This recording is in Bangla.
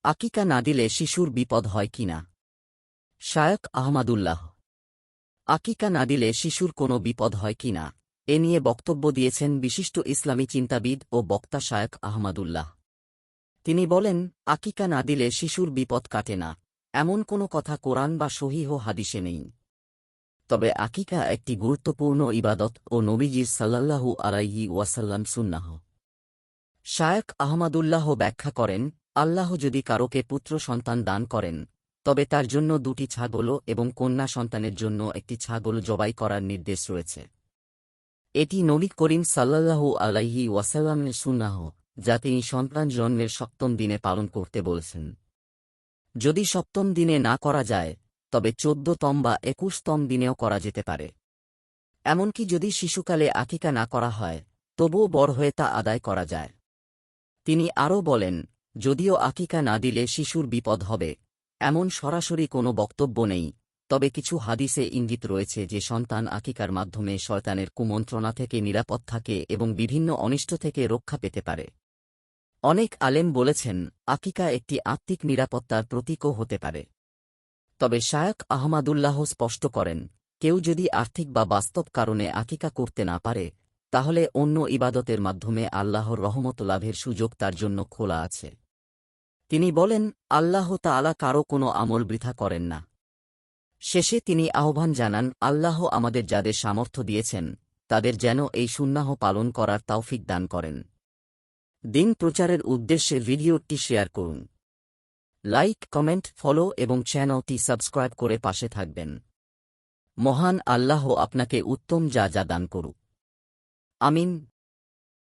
আকিকা না দিলে শিশুর বিপদ হয় কিনা? শায়খ আহমাদুল্লাহ। আকিকা না দিলে শিশুর কোনো বিপদ হয় কিনা এ নিয়ে বক্তব্য দিয়েছেন বিশিষ্ট ইসলামী চিন্তাবিদ ও বক্তা শায়খ আহমাদুল্লাহ। তিনি বলেন, আকিকা না দিলে শিশুর বিপদ কাটে না, এমন কোনো কথা কোরআন বা সহিহ হাদিসে নেই। তবে আকিকা একটি গুরুত্বপূর্ণ ইবাদত ও নবীজির সাল্লাল্লাহু আলাইহি ওয়াসাল্লাম সুন্নাহ। শায়খ আহমাদুল্লাহ ব্যাখ্যা করেন, আল্লাহ যদি কারোকে পুত্র সন্তান দান করেন, তবে তার জন্য 2টি ছাগল এবং কন্যা সন্তানের জন্য একটি ছাগল জবাই করার নির্দেশ রয়েছে। এটি নবী করিম সাল্লাল্লাহু আলাইহি ওয়াসাল্লামের সুন্নাহ, যা তিনি সন্তান জন্মের 7ম দিনে পালন করতে বলেছেন। যদি 7ম দিনে না করা যায়, তবে 14তম বা 21তম দিনেও করা যেতে পারে। এমনকি যদি শিশুকালে আকিকা না করা হয়, তবুও বড় হয়ে তা আদায় করা যায়। তিনি আরও বলেন, যদিও আকিকা না দিলে শিশুর বিপদ হবে, এমন সরাসরি কোনো বক্তব্য নেই, তবে কিছু হাদিসে ইঙ্গিত রয়েছে যে সন্তান আকিকার মাধ্যমে শয়তানের কুমন্ত্রণা থেকে নিরাপদ থাকে এবং বিভিন্ন অনিষ্ট থেকে রক্ষা পেতে পারে। অনেক আলেম বলেছেন, আকিকা একটি আত্মিক নিরাপত্তার প্রতীকও হতে পারে। তবে শায়খ আহমাদুল্লাহ স্পষ্ট করেন, কেউ যদি আর্থিক বা বাস্তব কারণে আকিকা করতে না পারে, তাহলে অন্য ইবাদতের মাধ্যমে আল্লাহর রহমত লাভের সুযোগ তার জন্য খোলা আছে। তিনি বলেন, আল্লাহ তাআলা কারও কোনো আমল বৃথা করেন না। শেষে তিনি আহ্বান জানান, আল্লাহ আমাদের যাদের সামর্থ্য দিয়েছেন, তাদের যেন এই সুন্নাহ পালন করার তৌফিক দান করেন। দিন প্রচারের উদ্দেশ্যে ভিডিওটি শেয়ার করুন। লাইক, কমেন্ট, ফলো এবং চ্যানেলটি সাবস্ক্রাইব করে পাশে থাকবেন। মহান আল্লাহ আপনাকে উত্তম যা দান করুক। আমিন।